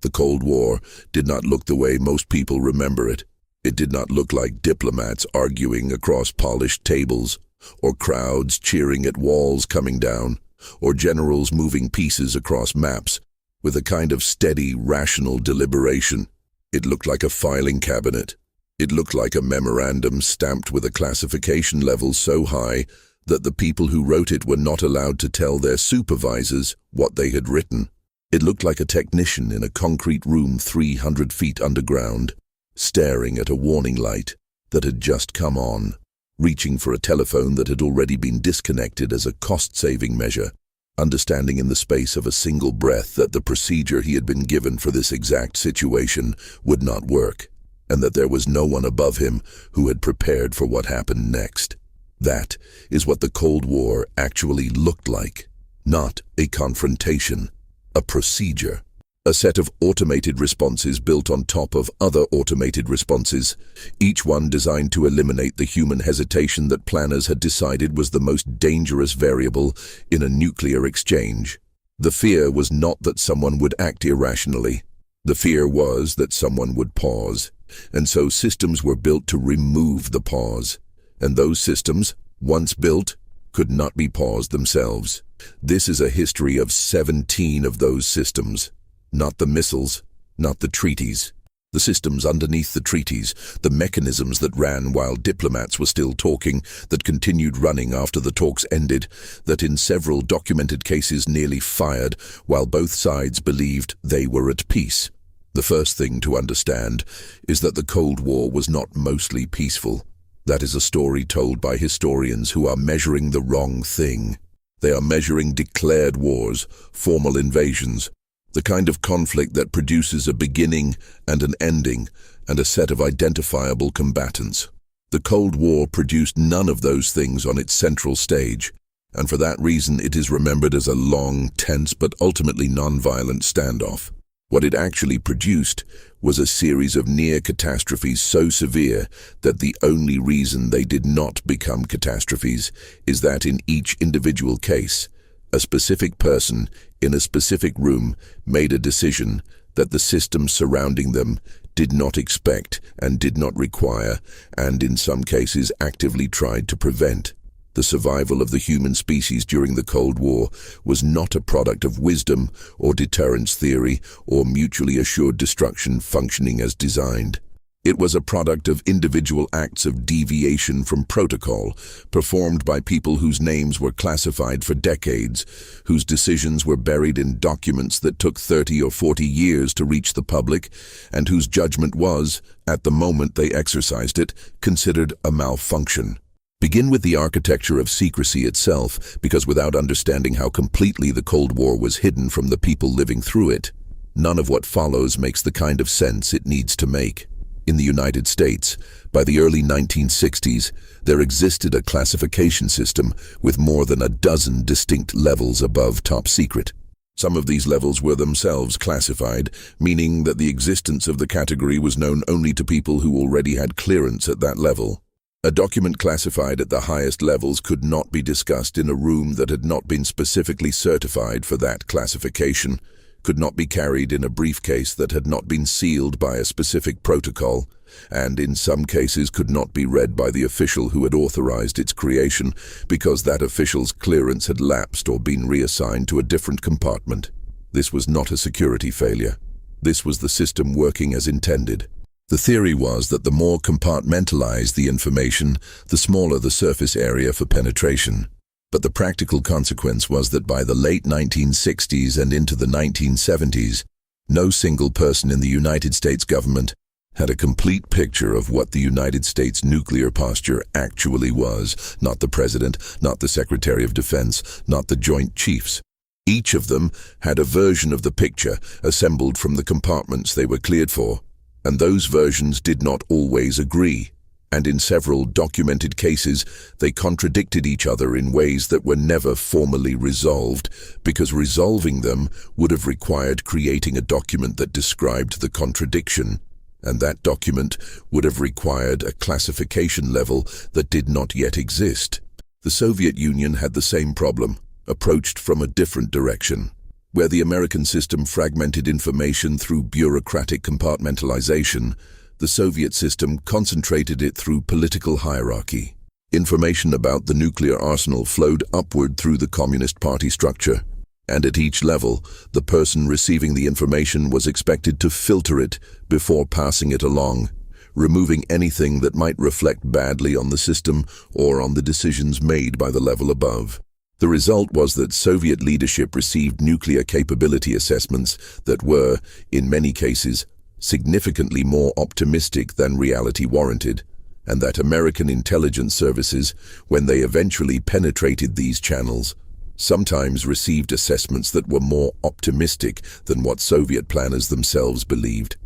The Cold War did not look the way most people remember it. It did not look like diplomats arguing across polished tables, or crowds cheering at walls coming down, or generals moving pieces across maps with a kind of steady, rational deliberation. It looked like a filing cabinet. It looked like a memorandum stamped with a classification level so high that the people who wrote it were not allowed to tell their supervisors what they had written. It looked like a technician in a concrete room 300 feet underground, staring at a warning light that had just come on, reaching for a telephone that had already been disconnected as a cost-saving measure, understanding in the space of a single breath that the procedure he had been given for this exact situation would not work, and that there was no one above him who had prepared for what happened next. That is what the Cold War actually looked like. Not a confrontation, a procedure. A set of automated responses built on top of other automated responses, each one designed to eliminate the human hesitation that planners had decided was the most dangerous variable in a nuclear exchange. The fear was not that someone would act irrationally. The fear was that someone would pause, and so systems were built to remove the pause. And those systems, once built, could not be paused themselves. This is a history of 17 of those systems. Not the missiles, not the treaties. The systems underneath the treaties, the mechanisms that ran while diplomats were still talking, that continued running after the talks ended, that in several documented cases nearly fired while both sides believed they were at peace. The first thing to understand is that the Cold War was not mostly peaceful. That is a story told by historians who are measuring the wrong thing. They are measuring declared wars, formal invasions, the kind of conflict that produces a beginning and an ending and a set of identifiable combatants. The Cold War produced none of those things on its central stage, and for that reason it is remembered as a long, tense, but ultimately non-violent standoff. What it actually produced was a series of near catastrophes so severe that the only reason they did not become catastrophes is that in each individual case, a specific person in a specific room made a decision that the systems surrounding them did not expect and did not require, and in some cases actively tried to prevent. The survival of the human species during the Cold War was not a product of wisdom or deterrence theory or mutually assured destruction functioning as designed. It was a product of individual acts of deviation from protocol, performed by people whose names were classified for decades, whose decisions were buried in documents that took 30 or 40 years to reach the public, and whose judgment was, at the moment they exercised it, considered a malfunction. Begin with the architecture of secrecy itself, because without understanding how completely the Cold War was hidden from the people living through it, none of what follows makes the kind of sense it needs to make. In the United States, by the early 1960s, there existed a classification system with more than a dozen distinct levels above top secret. Some of these levels were themselves classified, meaning that the existence of the category was known only to people who already had clearance at that level. A document classified at the highest levels could not be discussed in a room that had not been specifically certified for that classification, could not be carried in a briefcase that had not been sealed by a specific protocol, and in some cases could not be read by the official who had authorized its creation because that official's clearance had lapsed or been reassigned to a different compartment. This was not a security failure. This was the system working as intended. The theory was that the more compartmentalized the information, the smaller the surface area for penetration. But the practical consequence was that by the late 1960s and into the 1970s, no single person in the United States government had a complete picture of what the United States nuclear posture actually was. Not the president, not the Secretary of Defense, not the Joint Chiefs. Each of them had a version of the picture assembled from the compartments they were cleared for, and those versions did not always agree. And in several documented cases, they contradicted each other in ways that were never formally resolved, because resolving them would have required creating a document that described the contradiction, and that document would have required a classification level that did not yet exist. The Soviet Union had the same problem, approached from a different direction. Where the American system fragmented information through bureaucratic compartmentalization, the Soviet system concentrated it through political hierarchy. Information about the nuclear arsenal flowed upward through the Communist Party structure, and at each level, the person receiving the information was expected to filter it before passing it along, removing anything that might reflect badly on the system or on the decisions made by the level above. The result was that Soviet leadership received nuclear capability assessments that were, in many cases, significantly more optimistic than reality warranted, and that American intelligence services, when they eventually penetrated these channels, sometimes received assessments that were more optimistic than what Soviet planners themselves believed.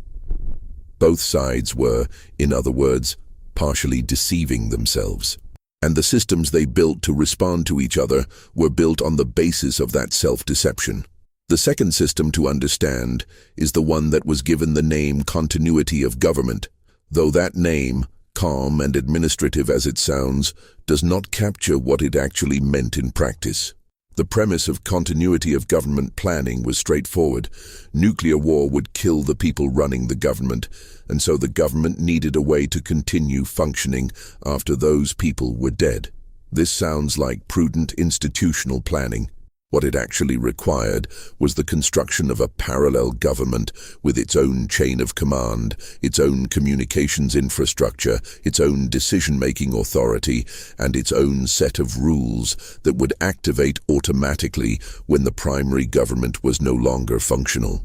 Both sides were, in other words, partially deceiving themselves. And the systems they built to respond to each other were built on the basis of that self-deception. The second system to understand is the one that was given the name continuity of government, though that name, calm and administrative as it sounds, does not capture what it actually meant in practice. The premise of continuity of government planning was straightforward. Nuclear war would kill the people running the government, and so the government needed a way to continue functioning after those people were dead. This sounds like prudent institutional planning. What it actually required was the construction of a parallel government with its own chain of command, its own communications infrastructure, its own decision-making authority, and its own set of rules that would activate automatically when the primary government was no longer functional.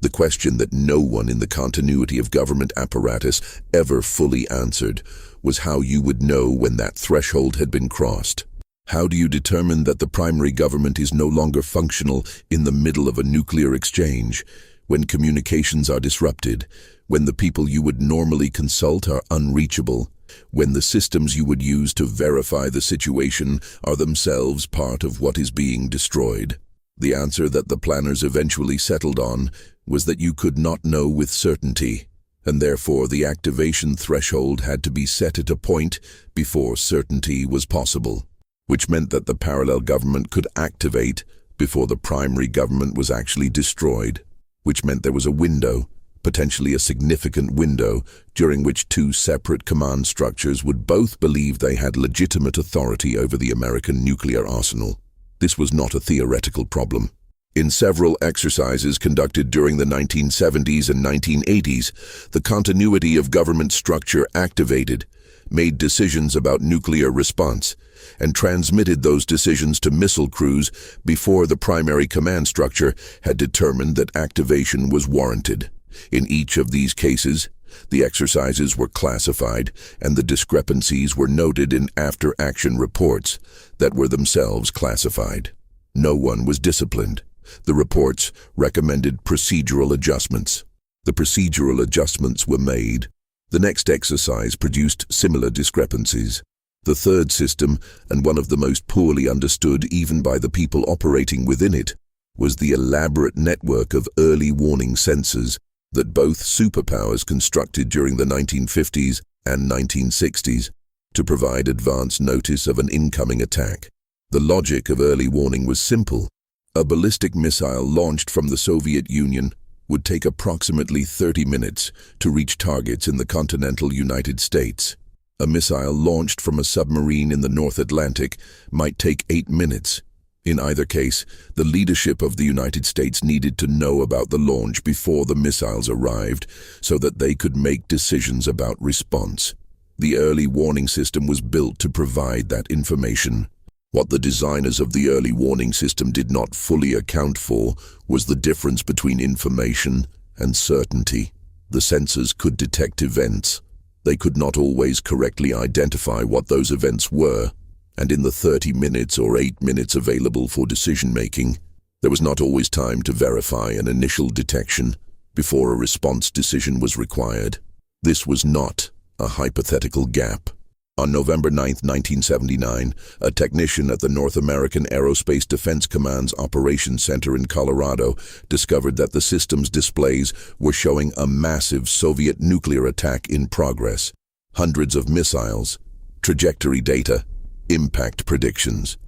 The question that no one in the continuity of government apparatus ever fully answered was how you would know when that threshold had been crossed. How do you determine that the primary government is no longer functional in the middle of a nuclear exchange, when communications are disrupted, when the people you would normally consult are unreachable, when the systems you would use to verify the situation are themselves part of what is being destroyed? The answer that the planners eventually settled on was that you could not know with certainty, and therefore the activation threshold had to be set at a point before certainty was possible, which meant that the parallel government could activate before the primary government was actually destroyed, which meant there was a window, potentially a significant window, during which two separate command structures would both believe they had legitimate authority over the American nuclear arsenal. This was not a theoretical problem. In several exercises conducted during the 1970s and 1980s, the continuity of government structure activated, made decisions about nuclear response, and transmitted those decisions to missile crews before the primary command structure had determined that activation was warranted. In each of these cases, the exercises were classified and the discrepancies were noted in after-action reports that were themselves classified. No one was disciplined. The reports recommended procedural adjustments. The procedural adjustments were made. The next exercise produced similar discrepancies. The third system, and one of the most poorly understood even by the people operating within it, was the elaborate network of early warning sensors that both superpowers constructed during the 1950s and 1960s to provide advance notice of an incoming attack. The logic of early warning was simple. A ballistic missile launched from the Soviet Union would take approximately 30 minutes to reach targets in the continental United States. A missile launched from a submarine in the North Atlantic might take 8 minutes. In either case, the leadership of the United States needed to know about the launch before the missiles arrived so that they could make decisions about response. The early warning system was built to provide that information. What the designers of the early warning system did not fully account for was the difference between information and certainty. The sensors could detect events. They could not always correctly identify what those events were, and in the 30 minutes or 8 minutes available for decision-making, there was not always time to verify an initial detection before a response decision was required. This was not a hypothetical gap. On November 9, 1979, a technician at the North American Aerospace Defense Command's Operations Center in Colorado discovered that the system's displays were showing a massive Soviet nuclear attack in progress. Hundreds of missiles, trajectory data, impact predictions.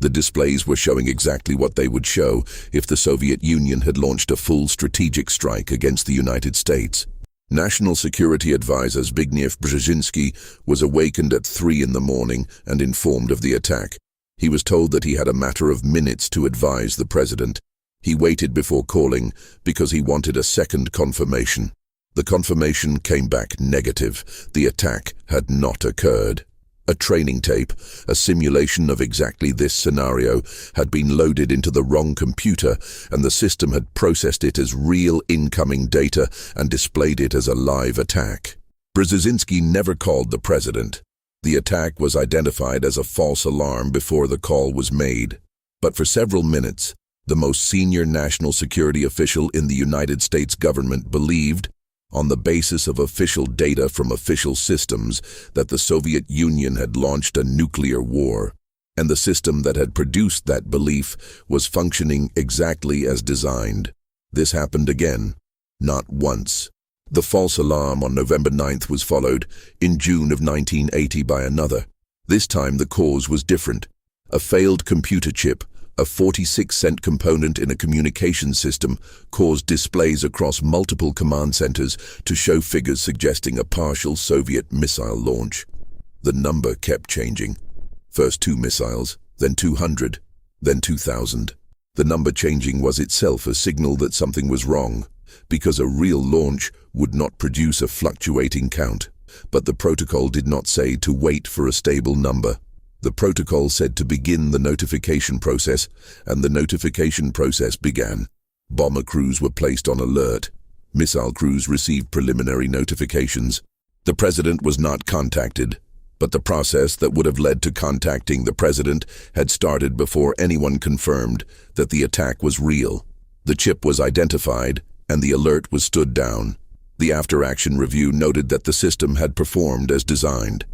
The displays were showing exactly what they would show if the Soviet Union had launched a full strategic strike against the United States. National Security Advisor Zbigniew Brzezinski was awakened at 3 in the morning and informed of the attack. He was told that he had a matter of minutes to advise the president. He waited before calling because he wanted a second confirmation. The confirmation came back negative. The attack had not occurred. A training tape, a simulation of exactly this scenario, had been loaded into the wrong computer, and the system had processed it as real incoming data and displayed it as a live attack. Brzezinski never called the president. The attack was identified as a false alarm before the call was made. But for several minutes, the most senior national security official in the United States government believed, on the basis of official data from official systems, that the Soviet Union had launched a nuclear war, and the system that had produced that belief was functioning exactly as designed. This happened again, not once. The false alarm on November 9th was followed, in June of 1980, by another. This time the cause was different. A failed computer chip, a 46-cent component in a communications system, caused displays across multiple command centers to show figures suggesting a partial Soviet missile launch. The number kept changing. First 2 missiles, then 200, then 2,000. The number changing was itself a signal that something was wrong, because a real launch would not produce a fluctuating count. But the protocol did not say to wait for a stable number. The protocol said to begin the notification process, and the notification process began. Bomber crews were placed on alert. Missile crews received preliminary notifications. The president was not contacted, but the process that would have led to contacting the president had started before anyone confirmed that the attack was real. The chip was identified, and the alert was stood down. The after-action review noted that the system had performed as designed.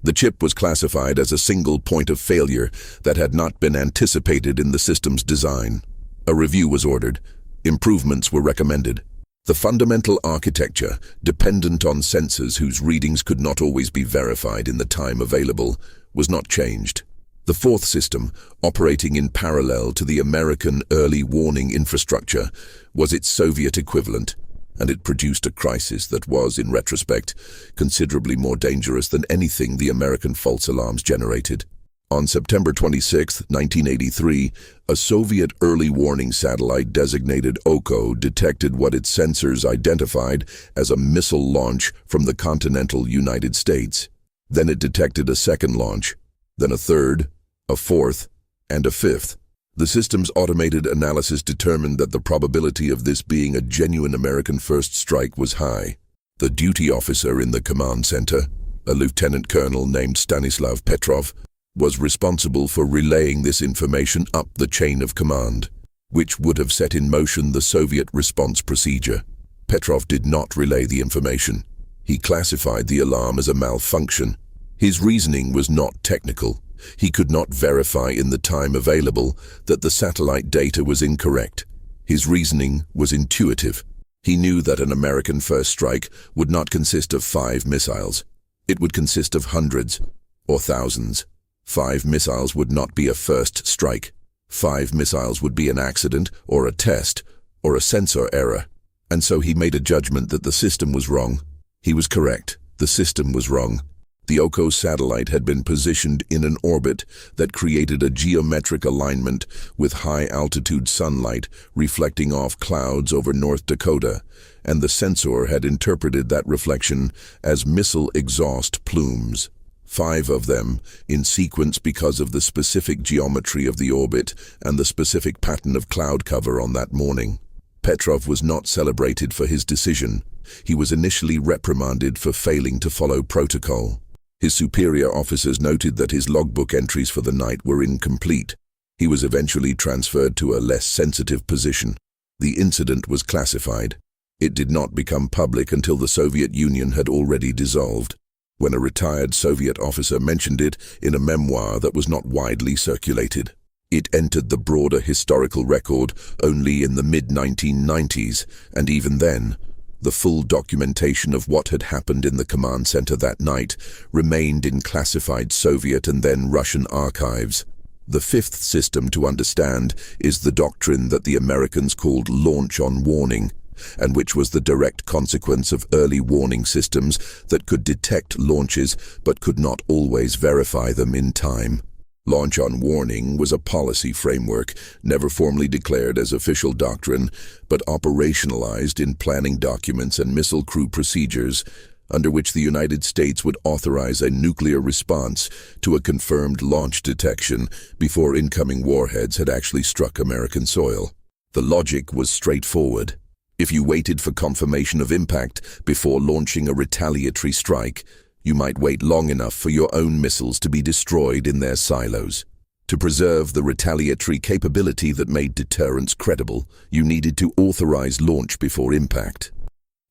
The chip was classified as a single point of failure that had not been anticipated in the system's design. A review was ordered. Improvements were recommended. The fundamental architecture, dependent on sensors whose readings could not always be verified in the time available, was not changed. The fourth system, operating in parallel to the American early warning infrastructure, was its Soviet equivalent, and it produced a crisis that was, in retrospect, considerably more dangerous than anything the American false alarms generated. On September 26, 1983, a Soviet early warning satellite designated Oko detected what its sensors identified as a missile launch from the continental United States. Then it detected a second launch, then a third, a fourth, and a fifth. The system's automated analysis determined that the probability of this being a genuine American first strike was high. The duty officer in the command center, a lieutenant colonel named Stanislav Petrov, was responsible for relaying this information up the chain of command, which would have set in motion the Soviet response procedure. Petrov did not relay the information. He classified the alarm as a malfunction. His reasoning was not technical. He could not verify in the time available that the satellite data was incorrect. His reasoning was intuitive. He knew that an American first strike would not consist of 5 missiles. It would consist of hundreds or thousands. 5 missiles would not be a first strike. 5 missiles would be an accident or a test or a sensor error. And so he made a judgment that the system was wrong. He was correct. The system was wrong. The Oko satellite had been positioned in an orbit that created a geometric alignment with high-altitude sunlight reflecting off clouds over North Dakota, and the sensor had interpreted that reflection as missile exhaust plumes. 5 of them, in sequence because of the specific geometry of the orbit and the specific pattern of cloud cover on that morning. Petrov was not celebrated for his decision. He was initially reprimanded for failing to follow protocol. His superior officers noted that his logbook entries for the night were incomplete. He was eventually transferred to a less sensitive position. The incident was classified. It did not become public until the Soviet Union had already dissolved, when a retired Soviet officer mentioned it in a memoir that was not widely circulated. It entered the broader historical record only in the mid-1990s, and even then, the full documentation of what had happened in the command center that night remained in classified Soviet and then Russian archives. The fifth system to understand is the doctrine that the Americans called launch on warning, and which was the direct consequence of early warning systems that could detect launches but could not always verify them in time. Launch on warning was a policy framework, never formally declared as official doctrine, but operationalized in planning documents and missile crew procedures, under which the United States would authorize a nuclear response to a confirmed launch detection before incoming warheads had actually struck American soil. The logic was straightforward. If you waited for confirmation of impact before launching a retaliatory strike, you might wait long enough for your own missiles to be destroyed in their silos. To preserve the retaliatory capability that made deterrence credible, you needed to authorize launch before impact.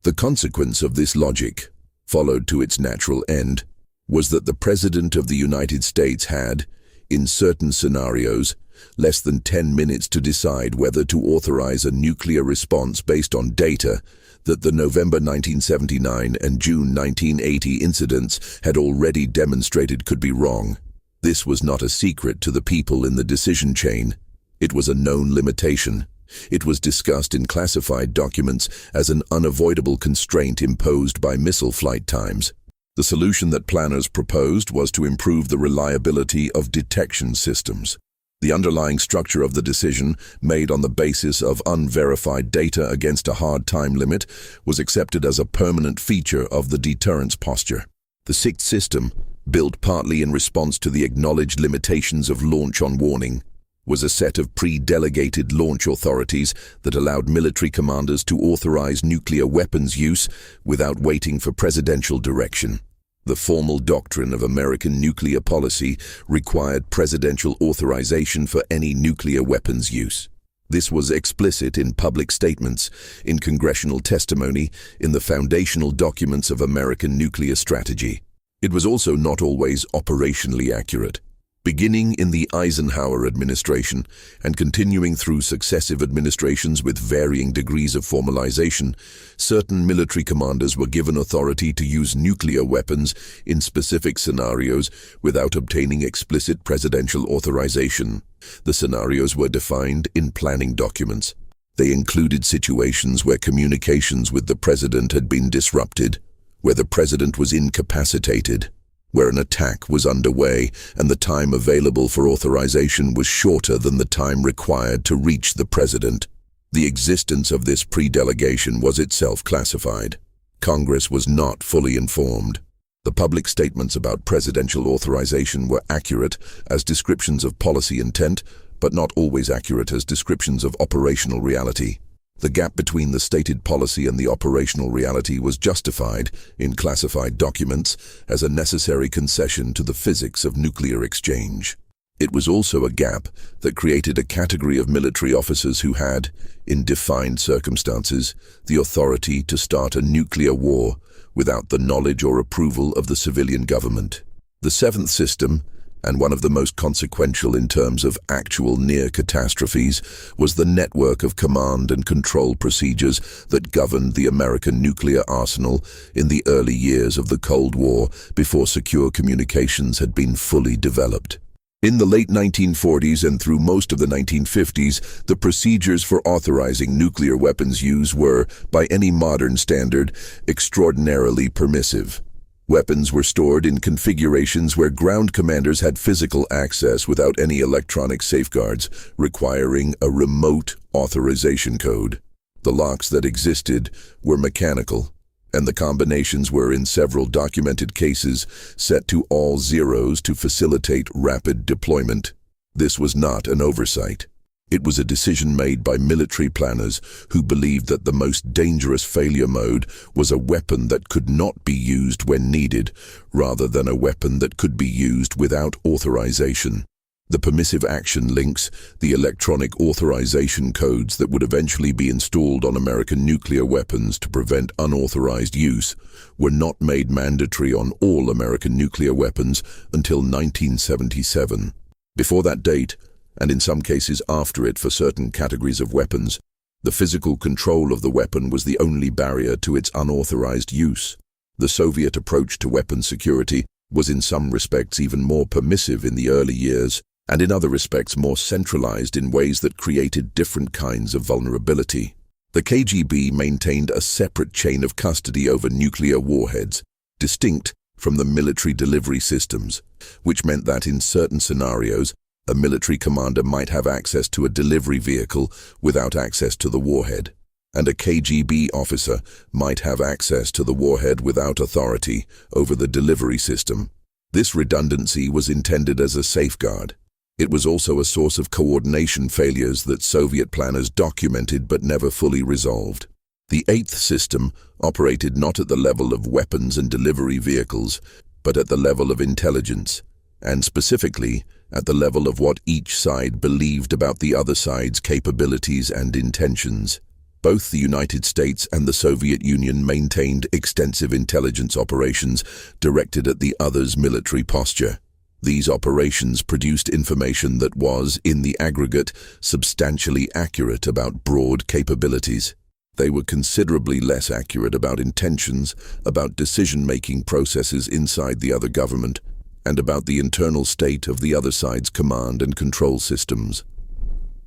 The consequence of this logic, followed to its natural end, was that the President of the United States had, in certain scenarios, less than 10 minutes to decide whether to authorize a nuclear response based on data that the November 1979 and June 1980 incidents had already demonstrated could be wrong. This was not a secret to the people in the decision chain. It was a known limitation. It was discussed in classified documents as an unavoidable constraint imposed by missile flight times. The solution that planners proposed was to improve the reliability of detection systems. The underlying structure of the decision, made on the basis of unverified data against a hard time limit, was accepted as a permanent feature of the deterrence posture. The sixth system, built partly in response to the acknowledged limitations of launch on warning, was a set of pre-delegated launch authorities that allowed military commanders to authorize nuclear weapons use without waiting for presidential direction. The formal doctrine of American nuclear policy required presidential authorization for any nuclear weapons use. This was explicit in public statements, in congressional testimony, in the foundational documents of American nuclear strategy. It was also not always operationally accurate. Beginning in the Eisenhower administration and continuing through successive administrations with varying degrees of formalization, certain military commanders were given authority to use nuclear weapons in specific scenarios without obtaining explicit presidential authorization. The scenarios were defined in planning documents. They included situations where communications with the president had been disrupted, where the president was incapacitated, where an attack was underway and the time available for authorization was shorter than the time required to reach the president. The existence of this pre-delegation was itself classified. Congress was not fully informed. The public statements about presidential authorization were accurate as descriptions of policy intent, but not always accurate as descriptions of operational reality. The gap between the stated policy and the operational reality was justified in classified documents as a necessary concession to the physics of nuclear exchange. It was also a gap that created a category of military officers who had, in defined circumstances, the authority to start a nuclear war without the knowledge or approval of the civilian government. The seventh system, and one of the most consequential in terms of actual near catastrophes, was the network of command and control procedures that governed the American nuclear arsenal in the early years of the Cold War before secure communications had been fully developed. In the late 1940s and through most of the 1950s, the procedures for authorizing nuclear weapons use were, by any modern standard, extraordinarily permissive. Weapons were stored in configurations where ground commanders had physical access without any electronic safeguards, requiring a remote authorization code. The locks that existed were mechanical, and the combinations were, in several documented cases, set to all zeros to facilitate rapid deployment. This was not an oversight. It was a decision made by military planners who believed that the most dangerous failure mode was a weapon that could not be used when needed, rather than a weapon that could be used without authorization. The permissive action links, the electronic authorization codes that would eventually be installed on American nuclear weapons to prevent unauthorized use, were not made mandatory on all American nuclear weapons until 1977. Before that date, and in some cases after it for certain categories of weapons, the physical control of the weapon was the only barrier to its unauthorized use. The Soviet approach to weapons security was in some respects even more permissive in the early years. and in other respects more centralized in ways that created different kinds of vulnerability. The KGB maintained a separate chain of custody over nuclear warheads, distinct from the military delivery systems, which meant that in certain scenarios, a military commander might have access to a delivery vehicle without access to the warhead, and a KGB officer might have access to the warhead without authority over the delivery system. This redundancy was intended as a safeguard. It was also a source of coordination failures that Soviet planners documented but never fully resolved. The eighth system operated not at the level of weapons and delivery vehicles, but at the level of intelligence, and specifically at the level of what each side believed about the other side's capabilities and intentions. Both the United States and the Soviet Union maintained extensive intelligence operations directed at the other's military posture. These operations produced information that was, in the aggregate, substantially accurate about broad capabilities. They were considerably less accurate about intentions, about decision-making processes inside the other government, and about the internal state of the other side's command and control systems.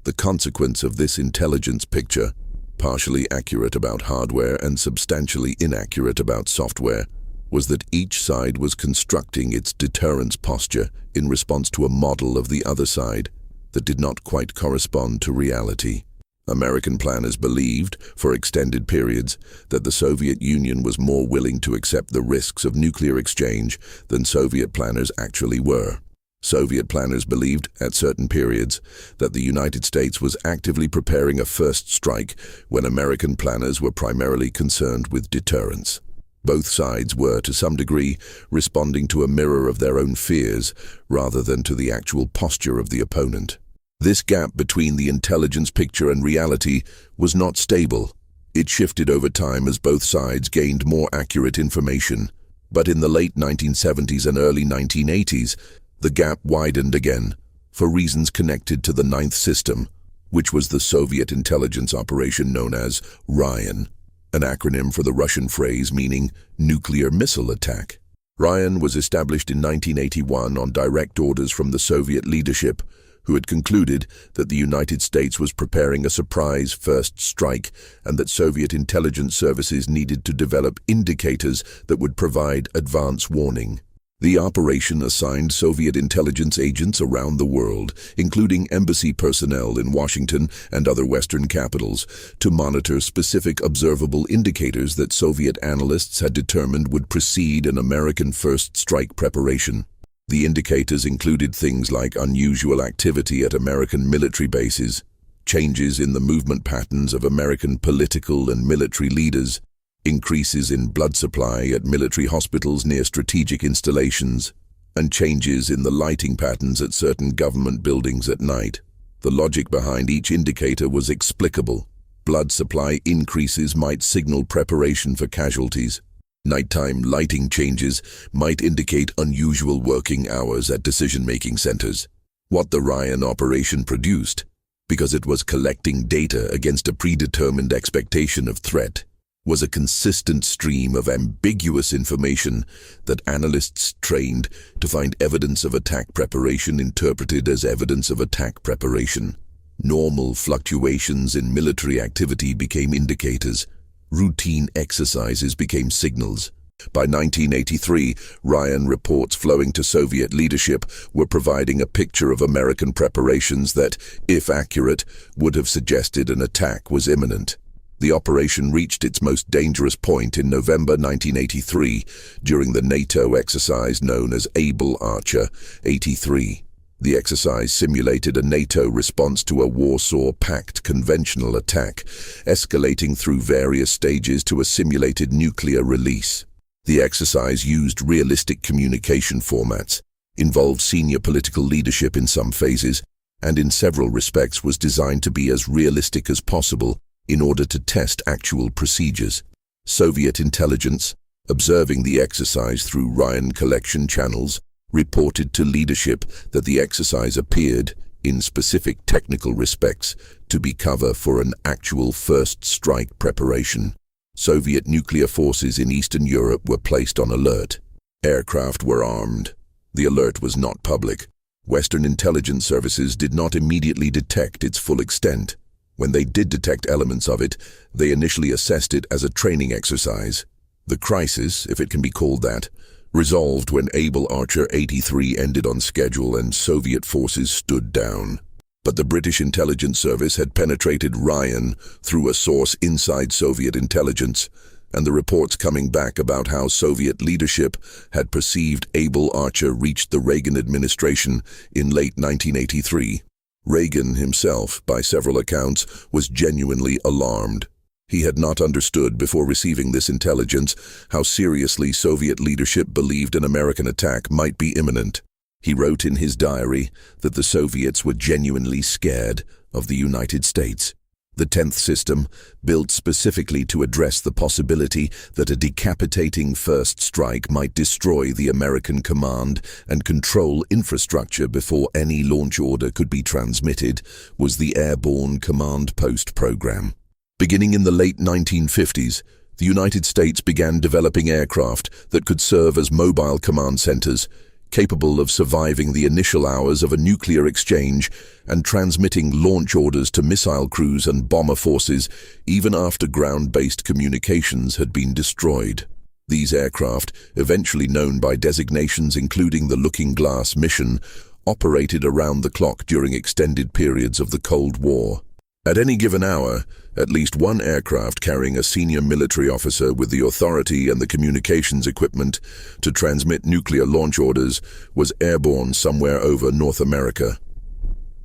The consequence of this intelligence picture, partially accurate about hardware and substantially inaccurate about software, was that each side was constructing its deterrence posture in response to a model of the other side that did not quite correspond to reality. American planners believed, for extended periods, that the Soviet Union was more willing to accept the risks of nuclear exchange than Soviet planners actually were. Soviet planners believed, at certain periods, that the United States was actively preparing a first strike when American planners were primarily concerned with deterrence. Both sides were, to some degree, responding to a mirror of their own fears rather than to the actual posture of the opponent. This gap between the intelligence picture and reality was not stable. It shifted over time as both sides gained more accurate information. But in the late 1970s and early 1980s, the gap widened again, for reasons connected to the Ninth System, which was the Soviet intelligence operation known as Ryan, an acronym for the Russian phrase meaning nuclear missile attack. Ryan was established in 1981 on direct orders from the Soviet leadership, who had concluded that the United States was preparing a surprise first strike and that Soviet intelligence services needed to develop indicators that would provide advance warning. The operation assigned Soviet intelligence agents around the world, including embassy personnel in Washington and other Western capitals, to monitor specific observable indicators that Soviet analysts had determined would precede an American first strike preparation. The indicators included things like unusual activity at American military bases, changes in the movement patterns of American political and military leaders, increases in blood supply at military hospitals near strategic installations, and changes in the lighting patterns at certain government buildings at night. The logic behind each indicator was explicable. Blood supply increases might signal preparation for casualties. Nighttime lighting changes might indicate unusual working hours at decision-making centers. What the Ryan operation produced, because it was collecting data against a predetermined expectation of threat, was a consistent stream of ambiguous information that analysts trained to find evidence of attack preparation interpreted as evidence of attack preparation. Normal fluctuations in military activity became indicators. Routine exercises became signals. By 1983, Ryan reports flowing to Soviet leadership were providing a picture of American preparations that, if accurate, would have suggested an attack was imminent. The operation reached its most dangerous point in November 1983 during the NATO exercise known as Able Archer 83. The exercise simulated a NATO response to a Warsaw Pact conventional attack, escalating through various stages to a simulated nuclear release. The exercise used realistic communication formats, involved senior political leadership in some phases, and in several respects was designed to be as realistic as possible in order to test actual procedures. Soviet intelligence, observing the exercise through Ryan collection channels, reported to leadership that the exercise appeared, in specific technical respects, to be cover for an actual first strike preparation. Soviet nuclear forces in Eastern Europe were placed on alert. Aircraft were armed. The alert was not public. Western intelligence services did not immediately detect its full extent. When they did detect elements of it, they initially assessed it as a training exercise. The crisis, if it can be called that, resolved when Able Archer 83 ended on schedule and Soviet forces stood down. But the British intelligence service had penetrated Ryan through a source inside Soviet intelligence, and the reports coming back about how Soviet leadership had perceived Able Archer reached the Reagan administration in late 1983. Reagan himself, by several accounts, was genuinely alarmed. He had not understood before receiving this intelligence how seriously Soviet leadership believed an American attack might be imminent. He wrote in his diary that the Soviets were genuinely scared of the United States. The 10th system, built specifically to address the possibility that a decapitating first strike might destroy the American command and control infrastructure before any launch order could be transmitted, was the Airborne Command Post program. Beginning in the late 1950s, the United States began developing aircraft that could serve as mobile command centers, capable of surviving the initial hours of a nuclear exchange and transmitting launch orders to missile crews and bomber forces even after ground-based communications had been destroyed. These aircraft, eventually known by designations including the Looking Glass mission, operated around the clock during extended periods of the Cold War. At any given hour, at least one aircraft carrying a senior military officer with the authority and the communications equipment to transmit nuclear launch orders was airborne somewhere over North America.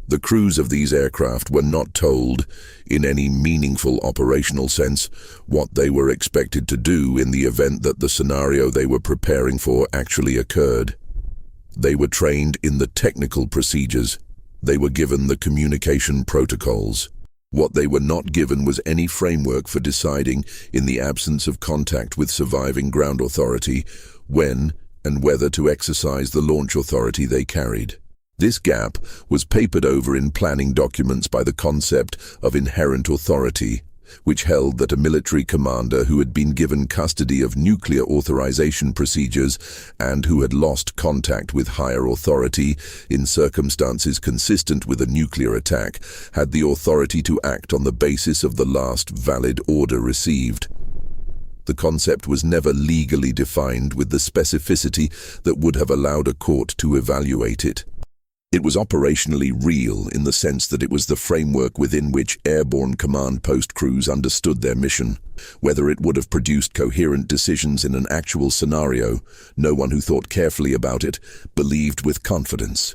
The crews of these aircraft were not told, in any meaningful operational sense, what they were expected to do in the event that the scenario they were preparing for actually occurred. They were trained in the technical procedures. They were given the communication protocols. What they were not given was any framework for deciding, in the absence of contact with surviving ground authority, when and whether to exercise the launch authority they carried. This gap was papered over in planning documents by the concept of inherent authority, which held that a military commander who had been given custody of nuclear authorization procedures and who had lost contact with higher authority in circumstances consistent with a nuclear attack had the authority to act on the basis of the last valid order received. The concept was never legally defined with the specificity that would have allowed a court to evaluate it. It was operationally real in the sense that it was the framework within which airborne command post crews understood their mission. Whether it would have produced coherent decisions in an actual scenario, no one who thought carefully about it believed with confidence.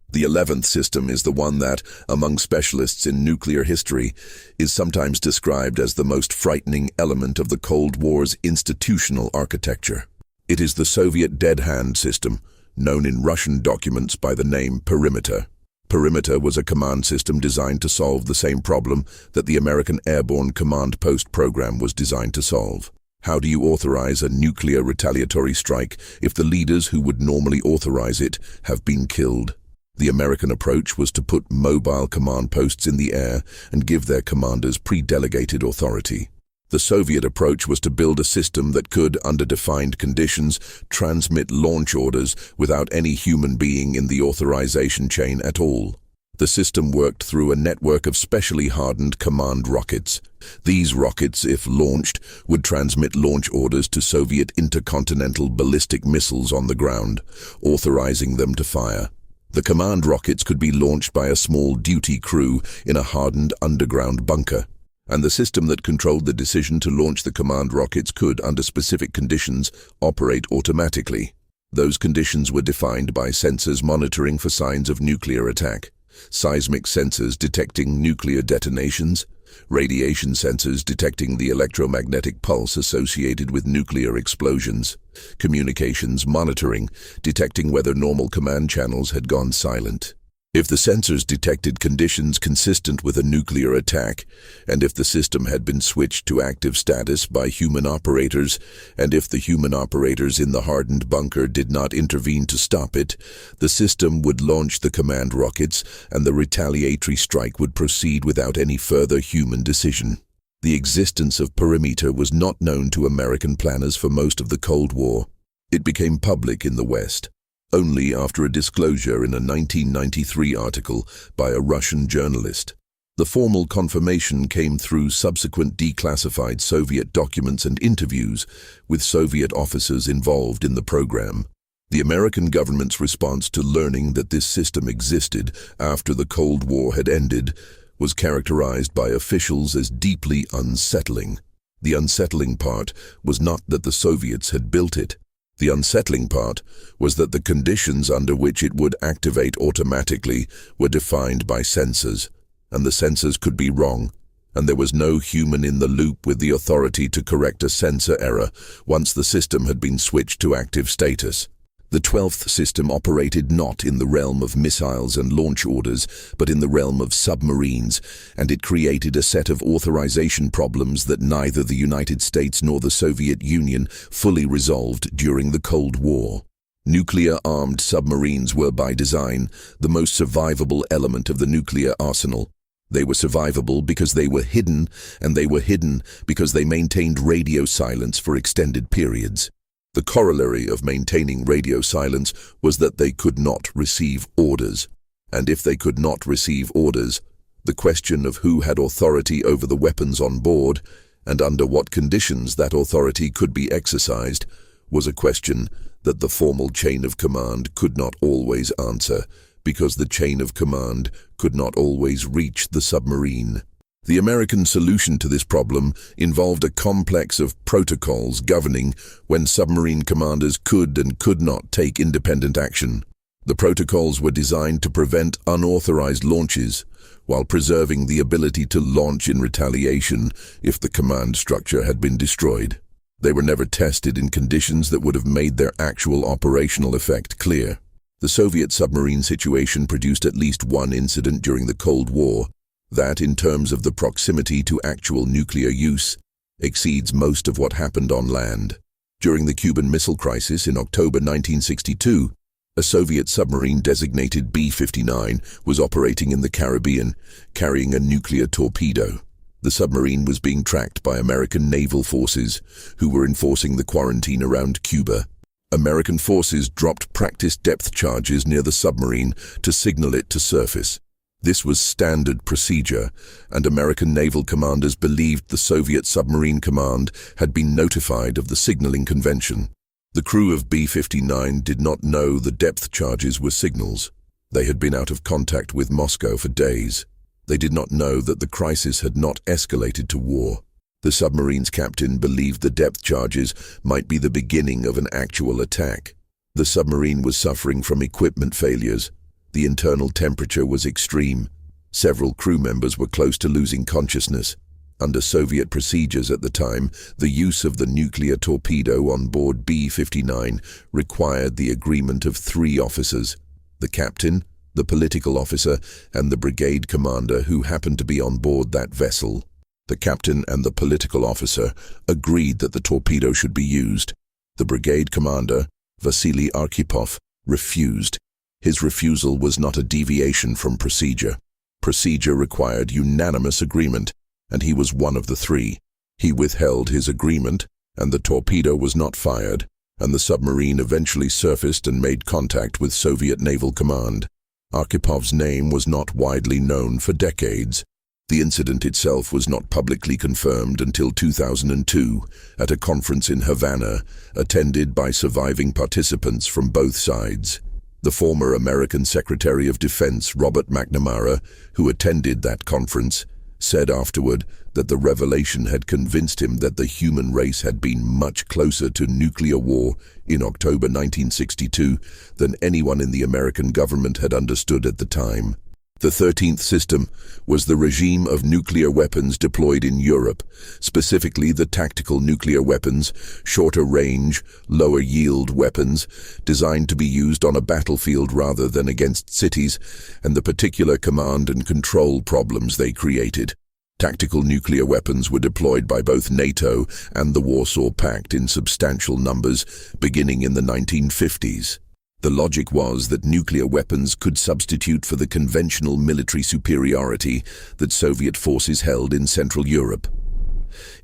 The 11th system is the one that, among specialists in nuclear history, is sometimes described as the most frightening element of the Cold War's institutional architecture. It is the Soviet dead hand system, known in Russian documents by the name Perimeter. Perimeter was a command system designed to solve the same problem that the American Airborne Command Post program was designed to solve. How do you authorize a nuclear retaliatory strike if the leaders who would normally authorize it have been killed? The American approach was to put mobile command posts in the air and give their commanders pre-delegated authority. The Soviet approach was to build a system that could, under defined conditions, transmit launch orders without any human being in the authorization chain at all. The system worked through a network of specially hardened command rockets. These rockets, if launched, would transmit launch orders to Soviet intercontinental ballistic missiles on the ground, authorizing them to fire. The command rockets could be launched by a small duty crew in a hardened underground bunker, and the system that controlled the decision to launch the command rockets could, under specific conditions, operate automatically. Those conditions were defined by sensors monitoring for signs of nuclear attack, seismic sensors detecting nuclear detonations, radiation sensors detecting the electromagnetic pulse associated with nuclear explosions, communications monitoring, detecting whether normal command channels had gone silent. If the sensors detected conditions consistent with a nuclear attack, and if the system had been switched to active status by human operators, and if the human operators in the hardened bunker did not intervene to stop it, the system would launch the command rockets and the retaliatory strike would proceed without any further human decision. The existence of Perimeter was not known to American planners for most of the Cold War. It became public in the West. only after a disclosure in a 1993 article by a Russian journalist. The formal confirmation came through subsequent declassified Soviet documents and interviews with Soviet officers involved in the program. The American government's response to learning that this system existed after the Cold War had ended was characterized by officials as deeply unsettling. The unsettling part was not that the Soviets had built it. The unsettling part was that the conditions under which it would activate automatically were defined by sensors, and the sensors could be wrong, and there was no human in the loop with the authority to correct a sensor error once the system had been switched to active status. The 12th system operated not in the realm of missiles and launch orders, but in the realm of submarines, and it created a set of authorization problems that neither the United States nor the Soviet Union fully resolved during the Cold War. Nuclear-armed submarines were by design the most survivable element of the nuclear arsenal. They were survivable because they were hidden, and they were hidden because they maintained radio silence for extended periods. The corollary of maintaining radio silence was that they could not receive orders. And if they could not receive orders, the question of who had authority over the weapons on board and under what conditions that authority could be exercised was a question that the formal chain of command could not always answer, because the chain of command could not always reach the submarine. The American solution to this problem involved a complex of protocols governing when submarine commanders could and could not take independent action. The protocols were designed to prevent unauthorized launches, while preserving the ability to launch in retaliation if the command structure had been destroyed. They were never tested in conditions that would have made their actual operational effect clear. The Soviet submarine situation produced at least one incident during the Cold War that, in terms of the proximity to actual nuclear use, exceeds most of what happened on land. During the Cuban Missile Crisis in October 1962, a Soviet submarine designated B-59 was operating in the Caribbean, carrying a nuclear torpedo. The submarine was being tracked by American naval forces, who were enforcing the quarantine around Cuba. American forces dropped practice depth charges near the submarine to signal it to surface. This was standard procedure, and American naval commanders believed the Soviet submarine command had been notified of the signaling convention. The crew of B-59 did not know the depth charges were signals. They had been out of contact with Moscow for days. They did not know that the crisis had not escalated to war. The submarine's captain believed the depth charges might be the beginning of an actual attack. The submarine was suffering from equipment failures. The internal temperature was extreme. Several crew members were close to losing consciousness. Under Soviet procedures at the time, the use of the nuclear torpedo on board B-59 required the agreement of 3 officers: the captain, the political officer, and the brigade commander who happened to be on board that vessel. The captain and the political officer agreed that the torpedo should be used. The brigade commander, Vasily Arkhipov, refused. His refusal was not a deviation from procedure. Procedure required unanimous agreement, and he was one of the 3. He withheld his agreement, and the torpedo was not fired, and the submarine eventually surfaced and made contact with Soviet Naval Command. Arkhipov's name was not widely known for decades. The incident itself was not publicly confirmed until 2002 at a conference in Havana, attended by surviving participants from both sides. The former American Secretary of Defense, Robert McNamara, who attended that conference, said afterward that the revelation had convinced him that the human race had been much closer to nuclear war in October 1962 than anyone in the American government had understood at the time. The 13th system was the regime of nuclear weapons deployed in Europe, specifically the tactical nuclear weapons, shorter range, lower yield weapons, designed to be used on a battlefield rather than against cities, and the particular command and control problems they created. Tactical nuclear weapons were deployed by both NATO and the Warsaw Pact in substantial numbers, beginning in the 1950s. The logic was that nuclear weapons could substitute for the conventional military superiority that Soviet forces held in Central Europe.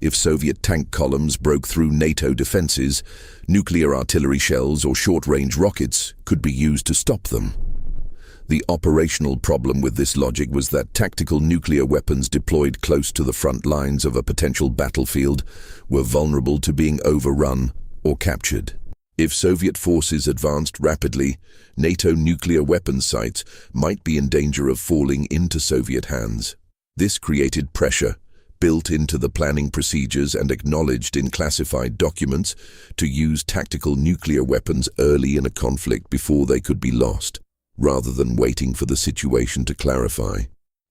If Soviet tank columns broke through NATO defenses, nuclear artillery shells or short-range rockets could be used to stop them. The operational problem with this logic was that tactical nuclear weapons deployed close to the front lines of a potential battlefield were vulnerable to being overrun or captured. If Soviet forces advanced rapidly, NATO nuclear weapons sites might be in danger of falling into Soviet hands. This created pressure, built into the planning procedures and acknowledged in classified documents, to use tactical nuclear weapons early in a conflict before they could be lost, rather than waiting for the situation to clarify.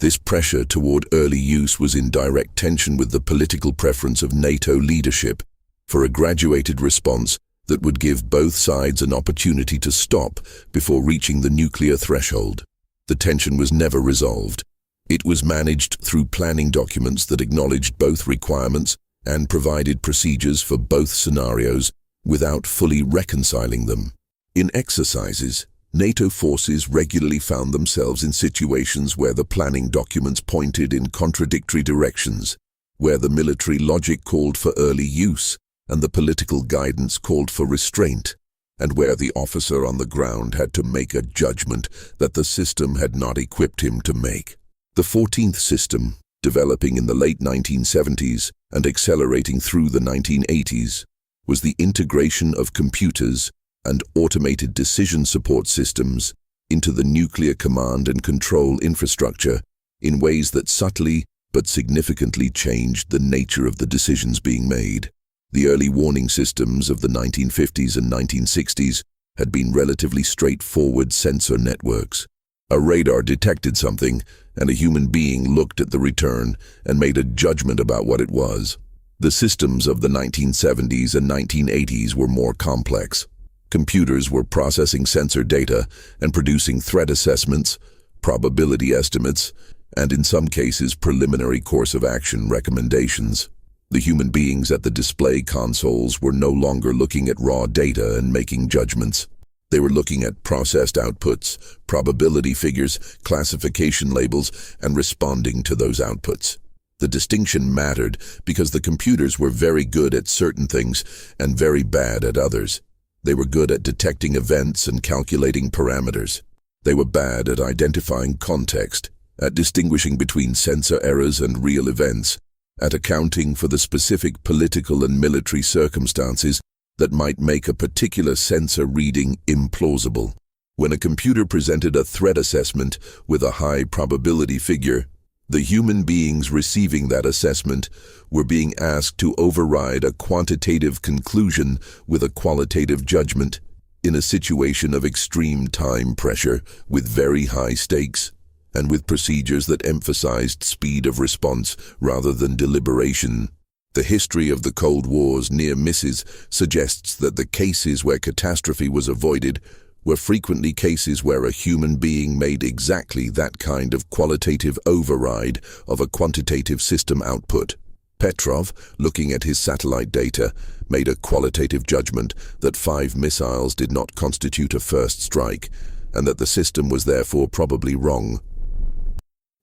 This pressure toward early use was in direct tension with the political preference of NATO leadership for a graduated response that would give both sides an opportunity to stop before reaching the nuclear threshold. The tension was never resolved. It was managed through planning documents that acknowledged both requirements and provided procedures for both scenarios without fully reconciling them. In exercises, NATO forces regularly found themselves in situations where the planning documents pointed in contradictory directions, where the military logic called for early use and the political guidance called for restraint, and where the officer on the ground had to make a judgment that the system had not equipped him to make. The 14th system, developing in the late 1970s and accelerating through the 1980s, was the integration of computers and automated decision support systems into the nuclear command and control infrastructure in ways that subtly but significantly changed the nature of the decisions being made. The early warning systems of the 1950s and 1960s had been relatively straightforward sensor networks. A radar detected something, and a human being looked at the return and made a judgment about what it was. The systems of the 1970s and 1980s were more complex. Computers were processing sensor data and producing threat assessments, probability estimates, and in some cases preliminary course of action recommendations. The human beings at the display consoles were no longer looking at raw data and making judgments. They were looking at processed outputs, probability figures, classification labels, and responding to those outputs. The distinction mattered because the computers were very good at certain things and very bad at others. They were good at detecting events and calculating parameters. They were bad at identifying context, at distinguishing between sensor errors and real events, at accounting for the specific political and military circumstances that might make a particular sensor reading implausible. When a computer presented a threat assessment with a high probability figure, the human beings receiving that assessment were being asked to override a quantitative conclusion with a qualitative judgment in a situation of extreme time pressure with very high stakes and with procedures that emphasized speed of response rather than deliberation. The history of the Cold War's near misses suggests that the cases where catastrophe was avoided were frequently cases where a human being made exactly that kind of qualitative override of a quantitative system output. Petrov, looking at his satellite data, made a qualitative judgment that 5 missiles did not constitute a first strike, and that the system was therefore probably wrong.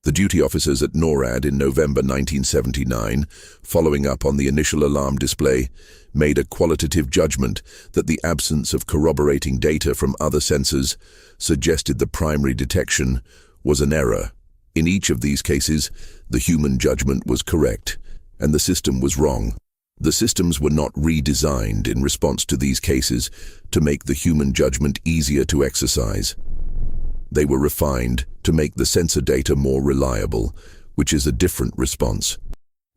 The duty officers at NORAD in November 1979, following up on the initial alarm display, made a qualitative judgment that the absence of corroborating data from other sensors suggested the primary detection was an error. In each of these cases, the human judgment was correct, and the system was wrong. The systems were not redesigned in response to these cases to make the human judgment easier to exercise. They were refined to make the sensor data more reliable, which is a different response.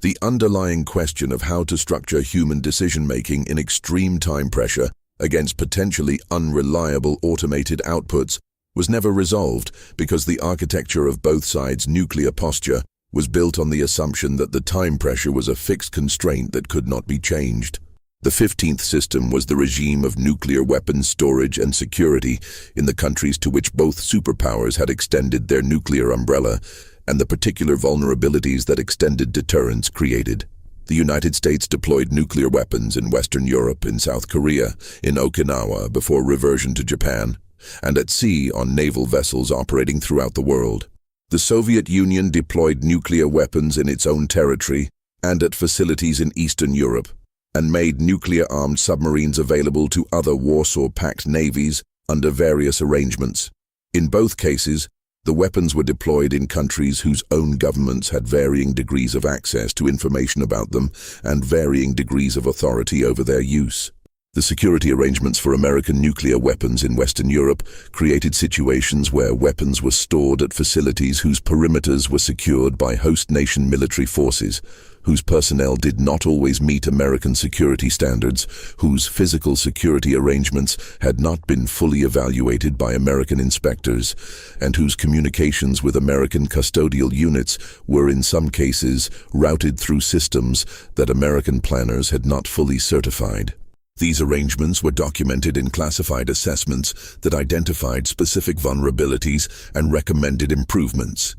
The underlying question of how to structure human decision-making in extreme time pressure against potentially unreliable automated outputs was never resolved because the architecture of both sides' nuclear posture was built on the assumption that the time pressure was a fixed constraint that could not be changed. The 15th system was the regime of nuclear weapons storage and security in the countries to which both superpowers had extended their nuclear umbrella, and the particular vulnerabilities that extended deterrence created. The United States deployed nuclear weapons in Western Europe, in South Korea, in Okinawa before reversion to Japan, and at sea on naval vessels operating throughout the world. The Soviet Union deployed nuclear weapons in its own territory, and at facilities in Eastern Europe, and made nuclear-armed submarines available to other Warsaw Pact navies under various arrangements. In both cases, the weapons were deployed in countries whose own governments had varying degrees of access to information about them and varying degrees of authority over their use. The security arrangements for American nuclear weapons in Western Europe created situations where weapons were stored at facilities whose perimeters were secured by host nation military forces, whose personnel did not always meet American security standards, whose physical security arrangements had not been fully evaluated by American inspectors, and whose communications with American custodial units were in some cases routed through systems that American planners had not fully certified. These arrangements were documented in classified assessments that identified specific vulnerabilities and recommended improvements.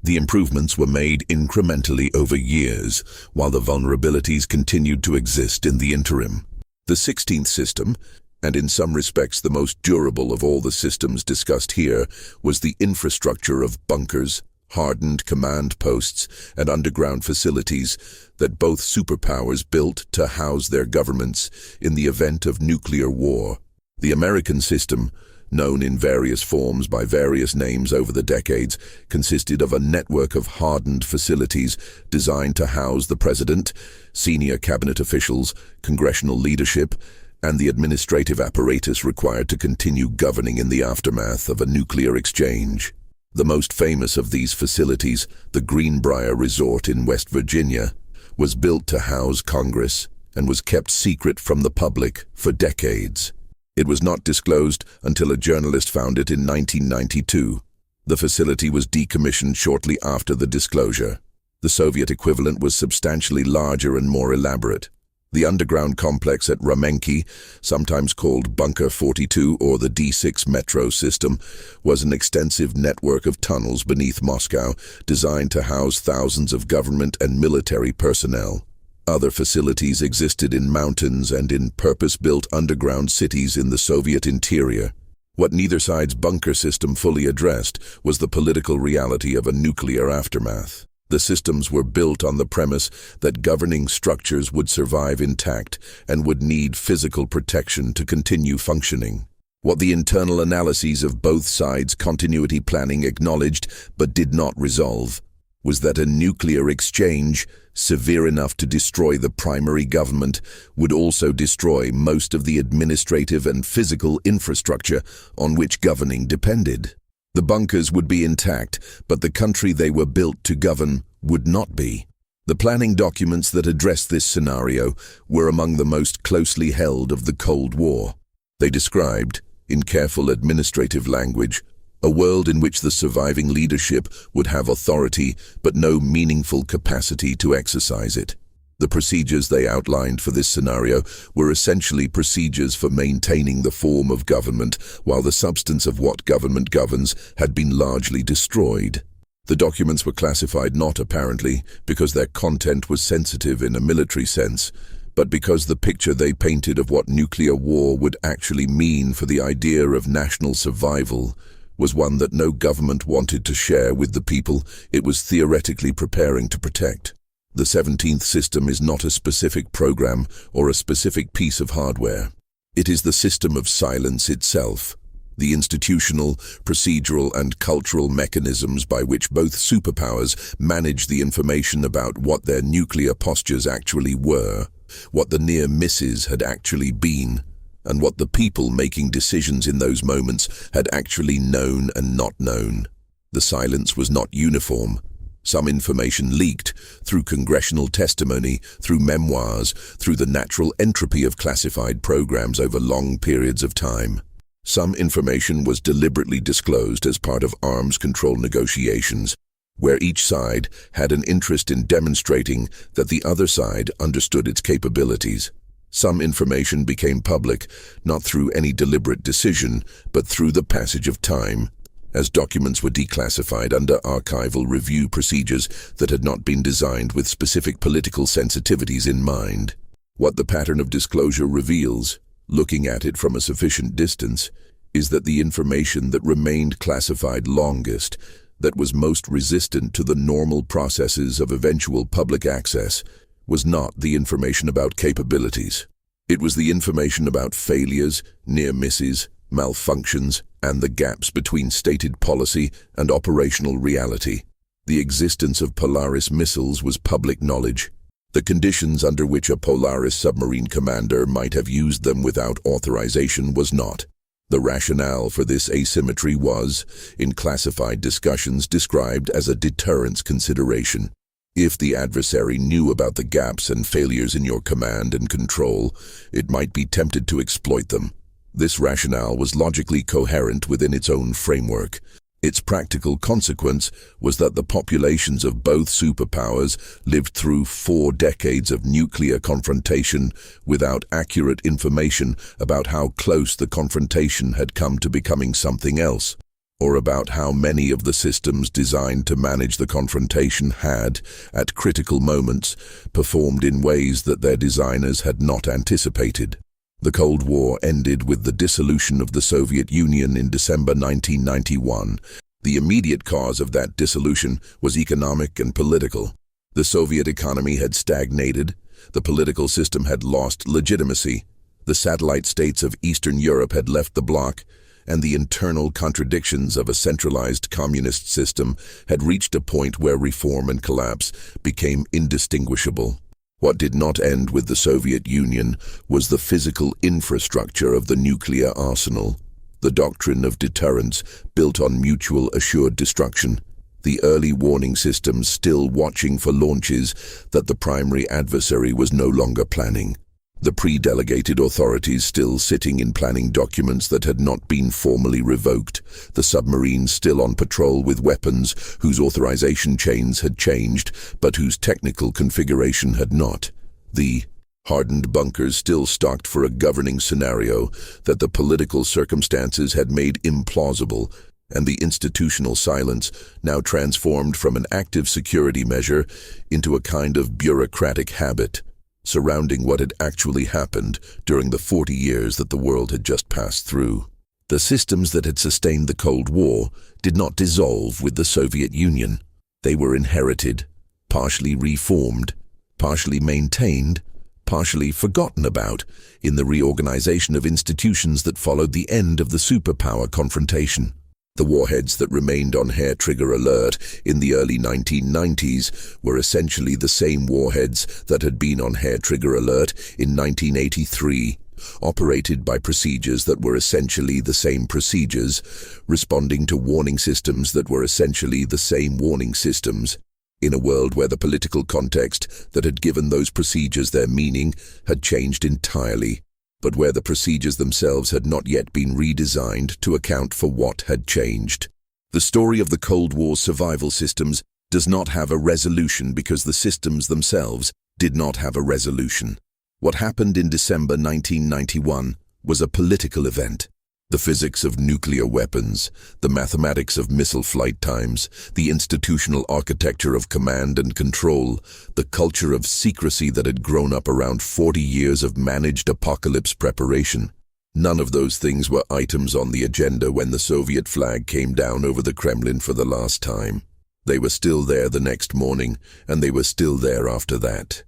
The improvements were made incrementally over years, while the vulnerabilities continued to exist in the interim. The 16th system, and in some respects the most durable of all the systems discussed here, was the infrastructure of bunkers, hardened command posts, and underground facilities that both superpowers built to house their governments in the event of nuclear war. The American system, known in various forms by various names over the decades, consisted of a network of hardened facilities designed to house the president, senior cabinet officials, congressional leadership, and the administrative apparatus required to continue governing in the aftermath of a nuclear exchange. The most famous of these facilities, the Greenbrier Resort in West Virginia, was built to house Congress and was kept secret from the public for decades. It was not disclosed until a journalist found it in 1992. The facility was decommissioned shortly after the disclosure. The Soviet equivalent was substantially larger and more elaborate. The underground complex at Ramenki, sometimes called Bunker 42 or the D6 metro system, was an extensive network of tunnels beneath Moscow designed to house thousands of government and military personnel. Other facilities existed in mountains and in purpose-built underground cities in the Soviet interior. What neither side's bunker system fully addressed was the political reality of a nuclear aftermath. The systems were built on the premise that governing structures would survive intact and would need physical protection to continue functioning. What the internal analyses of both sides' continuity planning acknowledged but did not resolve was that a nuclear exchange, severe enough to destroy the primary government, would also destroy most of the administrative and physical infrastructure on which governing depended. The bunkers would be intact, but the country they were built to govern would not be. The planning documents that addressed this scenario were among the most closely held of the Cold War. They described, in careful administrative language, a world in which the surviving leadership would have authority but no meaningful capacity to exercise it. The procedures they outlined for this scenario were essentially procedures for maintaining the form of government while the substance of what government governs had been largely destroyed. The documents were classified not apparently because their content was sensitive in a military sense, but because the picture they painted of what nuclear war would actually mean for the idea of national survival was one that no government wanted to share with the people it was theoretically preparing to protect. The 17th system is not a specific program or a specific piece of hardware. It is the system of silence itself, the institutional, procedural, and cultural mechanisms by which both superpowers manage the information about what their nuclear postures actually were, what the near misses had actually been, and what the people making decisions in those moments had actually known and not known. The silence was not uniform. Some information leaked through congressional testimony, through memoirs, through the natural entropy of classified programs over long periods of time. Some information was deliberately disclosed as part of arms control negotiations, where each side had an interest in demonstrating that the other side understood its capabilities. Some information became public, not through any deliberate decision, but through the passage of time, as documents were declassified under archival review procedures that had not been designed with specific political sensitivities in mind. What the pattern of disclosure reveals, looking at it from a sufficient distance, is that the information that remained classified longest, that was most resistant to the normal processes of eventual public access was not the information about capabilities. It was the information about failures, near misses, malfunctions, and the gaps between stated policy and operational reality. The existence of Polaris missiles was public knowledge. The conditions under which a Polaris submarine commander might have used them without authorization was not. The rationale for this asymmetry was, in classified discussions, described as a deterrence consideration. If the adversary knew about the gaps and failures in your command and control, it might be tempted to exploit them. This rationale was logically coherent within its own framework. Its practical consequence was that the populations of both superpowers lived through 4 decades of nuclear confrontation without accurate information about how close the confrontation had come to becoming something else, or about how many of the systems designed to manage the confrontation had, at critical moments, performed in ways that their designers had not anticipated. The Cold War ended with the dissolution of the Soviet Union in December 1991. The immediate cause of that dissolution was economic and political. The Soviet economy had stagnated, the political system had lost legitimacy, the satellite states of Eastern Europe had left the bloc, and the internal contradictions of a centralized communist system had reached a point where reform and collapse became indistinguishable. What did not end with the Soviet Union was the physical infrastructure of the nuclear arsenal, the doctrine of deterrence built on mutual assured destruction, the early warning systems still watching for launches that the primary adversary was no longer planning, the pre-delegated authorities still sitting in planning documents that had not been formally revoked, the submarines still on patrol with weapons whose authorization chains had changed but whose technical configuration had not, the hardened bunkers still stocked for a governing scenario that the political circumstances had made implausible, and the institutional silence now transformed from an active security measure into a kind of bureaucratic habit, surrounding what had actually happened during the 40 years that the world had just passed through. The systems that had sustained the Cold War did not dissolve with the Soviet Union. They were inherited, partially reformed, partially maintained, partially forgotten about in the reorganization of institutions that followed the end of the superpower confrontation. The warheads that remained on hair-trigger alert in the early 1990s were essentially the same warheads that had been on hair-trigger alert in 1983, operated by procedures that were essentially the same procedures, responding to warning systems that were essentially the same warning systems, in a world where the political context that had given those procedures their meaning had changed entirely, but where the procedures themselves had not yet been redesigned to account for what had changed. The story of the Cold War's survival systems does not have a resolution because the systems themselves did not have a resolution. What happened in December 1991 was a political event. The physics of nuclear weapons, the mathematics of missile flight times, the institutional architecture of command and control, the culture of secrecy that had grown up around 40 years of managed apocalypse preparation. None of those things were items on the agenda when the Soviet flag came down over the Kremlin for the last time. They were still there the next morning, and they were still there after that.